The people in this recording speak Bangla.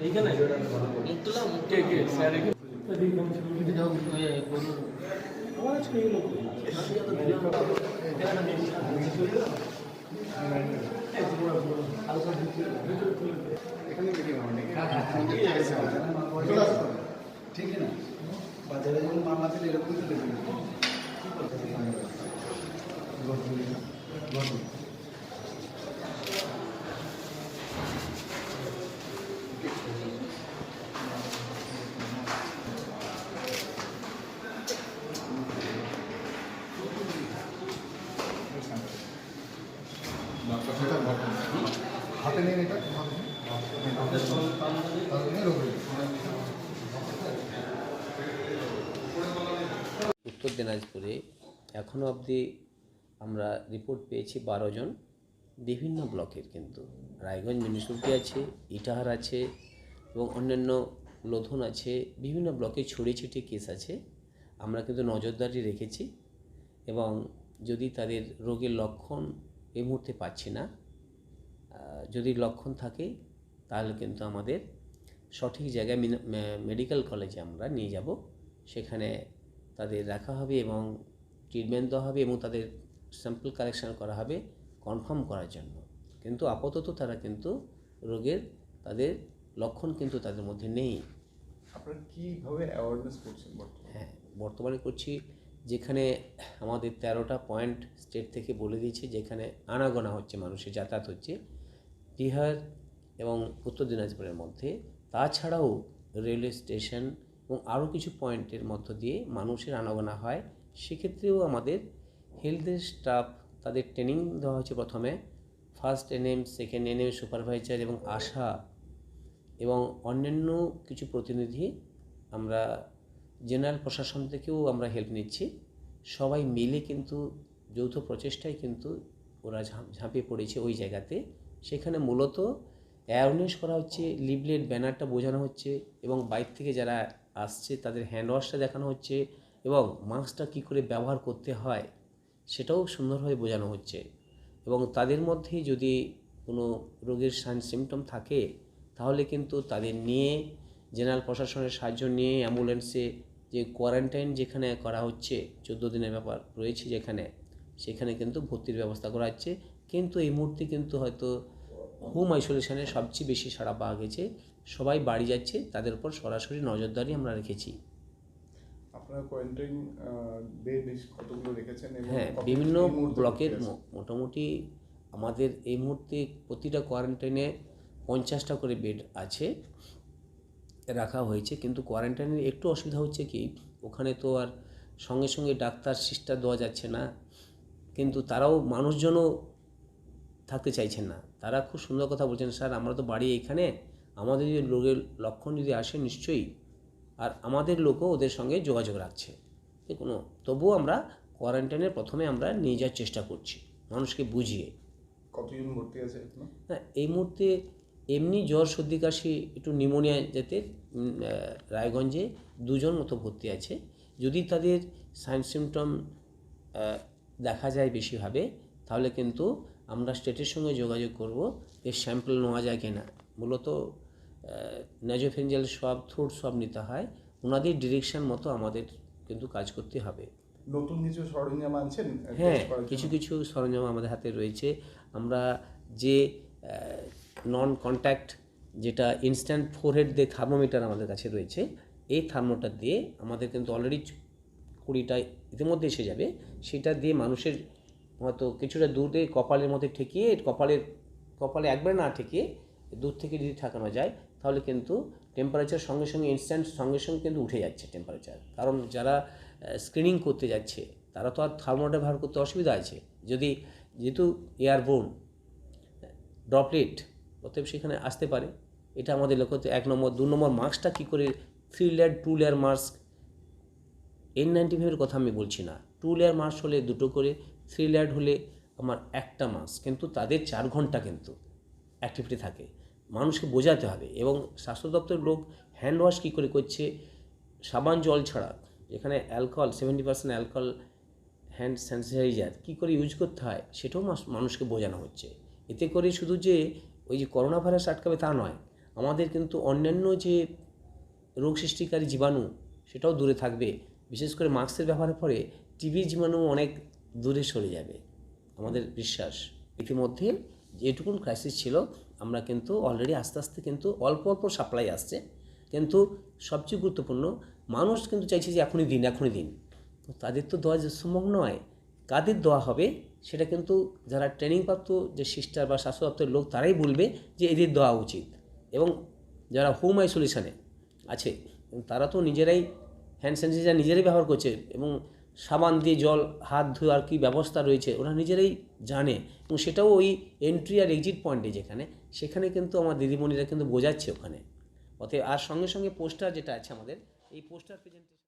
এইখানে মুখ তোলা কে কে স্যার ঠিক না বাজারে যখন মামলা দিলে এরকম তো দেখবেন হাতে নেই এটা উত্তর দিনাজপুরে এখনও অবধি আমরা রিপোর্ট পেয়েছি 12 জন বিভিন্ন ব্লকের, কিন্তু রায়গঞ্জ মিউনিসিপ্যালিটি আছে, ইটাহার আছে এবং অন্যান্য লোধন আছে, বিভিন্ন ব্লকে ছড়িয়ে ছিটিয়ে কেস আছে। আমরা কিন্তু নজরদারি রেখেছি এবং যদি তাদের রোগের লক্ষণ এই মুহূর্তে পাচ্ছি না, যদি লক্ষণ থাকে তাহলে কিন্তু আমাদের সঠিক জায়গায় মেডিকেল কলেজে আমরা নিয়ে যাব, সেখানে তাদের রাখা হবে এবং ট্রিটমেন্ট দেওয়া হবে এবং তাদের স্যাম্পল কালেকশন করা হবে কনফার্ম করার জন্য। কিন্তু আপাতত তারা কিন্তু রোগের তাদের লক্ষণ কিন্তু তাদের মধ্যে নেই। আপনারা কীভাবে অ্যাওয়ারনেস করছেন? হ্যাঁ, বর্তমানে করছি যেখানে আমাদের 13টা পয়েন্ট স্টেট থেকে বলে দিয়েছে যেখানে আনাগোনা হচ্ছে, মানুষের যাতায়াত হচ্ছে বিহার এবং উত্তর দিনাজপুরের মধ্যে। তাছাড়াও রেলওয়ে স্টেশন এবং আরও কিছু পয়েন্টের মধ্য দিয়ে মানুষের আনাগোনা হয়, সেক্ষেত্রেও আমাদের হেলথের স্টাফ তাদের ট্রেনিং দেওয়া হচ্ছে। প্রথমে first NM, second NM, supervisor এবং আশা এবং অন্যান্য কিছু প্রতিনিধি, আমরা জেনারেল প্রশাসন থেকেও আমরা হেল্প নিচ্ছি। সবাই মিলে কিন্তু যৌথ প্রচেষ্টায় কিন্তু ওরা ঝাঁপিয়ে পড়েছে ওই জায়গাতে। সেখানে মূলত অ্যাওয়ারনেস করা হচ্ছে, লিফলেট ব্যানারটা বোঝানো হচ্ছে এবং বাইর থেকে যারা আসছে তাদের হ্যান্ড ওয়াশটা দেখানো হচ্ছে এবং মাস্কটা কী করে ব্যবহার করতে হয় সেটাও সুন্দরভাবে বোঝানো হচ্ছে। এবং তাদের মধ্যে যদি কোনো রোগের সিমটম থাকে তাহলে কিন্তু তাদের নিয়ে জেনারেল প্রশাসনের সাহায্য নিয়ে অ্যাম্বুলেন্সে যে কোয়ারেন্টাইন যেখানে করা হচ্ছে 14 দিনের ব্যাপার রয়েছে যেখানে, সেখানে কিন্তু ভর্তির ব্যবস্থা করা হচ্ছে। কিন্তু এই মুহূর্তে কিন্তু হয়তো হোম আইসোলেশনে সবচেয়ে বেশি সাড়া পাওয়া গেছে, সবাই বাড়ি যাচ্ছে, তাদের উপর সরাসরি নজরদারি আমরা রেখেছি। আপনারা কোয়ারেন্টাইন বেড কতগুলো রেখেছেন? হ্যাঁ, বিভিন্ন ব্লকের মোটামুটি আমাদের এই মুহূর্তে প্রতিটা কোয়ারেন্টাইনে 50টা করে বেড আছে, রাখা হয়েছে। কিন্তু কোয়ারেন্টাইনের একটু অসুবিধা হচ্ছে কি, ওখানে তো আর সঙ্গে সঙ্গে ডাক্তার সিস্টার দেওয়া যাচ্ছে না, কিন্তু তারাও মানুষজনও থাকতে চাইছেন না। তারা খুব সুন্দর কথা বলছেন, স্যার আমরা তো বাড়ি এইখানে, আমাদের যদি রোগের লক্ষণ যদি আসে নিশ্চয়ই, আর আমাদের লোকও ওদের সঙ্গে যোগাযোগ রাখছে। কোনো তবুও আমরা কোয়ারেন্টাইনের প্রথমে আমরা নিয়ে যাওয়ার চেষ্টা করছি মানুষকে বুঝিয়ে। কতজন ভর্তি আছে? হ্যাঁ, এই মুহূর্তে এমনি জ্বর সর্দি কাশি একটু নিউমোনিয়া যেতে রায়গঞ্জে 2 জন মতো ভর্তি আছে। যদি তাদের সাইন সিমটম দেখা যায় বেশিভাবে তাহলে কিন্তু আমরা স্টেটের সঙ্গে যোগাযোগ করব, এর স্যাম্পল নেওয়া যায় কিনা। মূলত নাজোফেঞ্জাল সব থ্রোট সব নিতে হয়, ওনাদের ডিরেকশন মতো আমাদের কিন্তু কাজ করতে হবে। নতুন কিছু সরঞ্জাম আনছেন? হ্যাঁ, কিছু কিছু সরঞ্জাম আমাদের হাতে রয়েছে। আমরা যে নন কন্ট্যাক্ট যেটা ইনস্ট্যান্ট ফোরহেড দিয়ে থার্মোমিটার আমাদের কাছে রয়েছে, এই থার্মোমিটার দিয়ে আমাদের কিন্তু অলরেডি 20টা ইতিমধ্যে এসে যাবে। সেটা দিয়ে মানুষের হয়তো কিছুটা দূরে কপালের মধ্যে ঠেকিয়ে, কপালে একবার না ঠেকিয়ে দূর থেকে যদি ঠেকানো যায় তাহলে কিন্তু টেম্পারেচার সঙ্গে সঙ্গে ইনস্ট্যান্ট সঙ্গে সঙ্গে কিন্তু উঠে যাচ্ছে টেম্পারেচার। কারণ যারা স্ক্রিনিং করতে যাচ্ছে তারা তো আর থার্মোমিটার ব্যবহার করতে অসুবিধা আছে, যেহেতু এয়ারবোর্ন ড্রপলেট অতএব সেখানে আসতে পারে। এটা আমাদের লক্ষ্য। 1 নম্বর। 2 নম্বর, মাস্কটা কী করে 3 লেয়ার 2 লেয়ার মাস্ক, N95 কথা আমি বলছি না, 2 লেয়ার মাস্ক হলে 2টো করে, 3 লেয়ার হলে আমার একটা মাস্ক, কিন্তু তাদের 4 ঘন্টা কিন্তু অ্যাক্টিভিটি থাকে, মানুষকে বোঝাতে হবে। এবং স্বাস্থ্য দপ্তরের লোক হ্যান্ড ওয়াশ কী করে করছে সাবান জল ছাড়া, যেখানে অ্যালকোহল 70% অ্যালকোহল হ্যান্ড স্যানিটাইজার কী করে ইউজ করতে হয় সেটাও মানুষকে বোঝানো হচ্ছে। এতে করে শুধু যে ওই যে করোনা ভাইরাস আটকাবে তা নয়, আমাদের কিন্তু অন্যান্য যে রোগ সৃষ্টিকারী জীবাণু সেটাও দূরে থাকবে। বিশেষ করে মাস্কের ব্যবহারের পরে টিবি জীবাণু অনেক দূরে সরে যাবে আমাদের বিশ্বাস। ইতিমধ্যে যেটুকুন ক্রাইসিস ছিল আমরা কিন্তু অলরেডি আস্তে আস্তে কিন্তু অল্প অল্প সাপ্লাই আসছে, কিন্তু সবচেয়ে গুরুত্বপূর্ণ মানুষ কিন্তু চাইছে যে এখনই দিন। তো তাদের তো দেওয়া সম্ভব নয়। কাদের দেওয়া হবে সেটা কিন্তু যারা ট্রেনিংপ্রাপ্ত যে সিস্টার বা স্বাস্থ্য দপ্তরের লোক তারাই বলবে যে এদের দেওয়া উচিত। এবং যারা হোম আইসোলেশনে আছে তারা তো নিজেরাই হ্যান্ড স্যানিটাইজার নিজেরাই ব্যবহার করছে এবং সাবান দিয়ে জল হাত ধোয়ার কী ব্যবস্থা রয়েছে ওরা নিজেরাই জানে, এবং সেটাও ওই এন্ট্রি আর এক্সিট পয়েন্টে সেখানে কিন্তু আমার দিদিমণিরা কিন্তু বোঝাচ্ছে ওখানে। অতএব আর সঙ্গে সঙ্গে পোস্টার যেটা আছে আমাদের, এই পোস্টার প্রেজেন্টেশন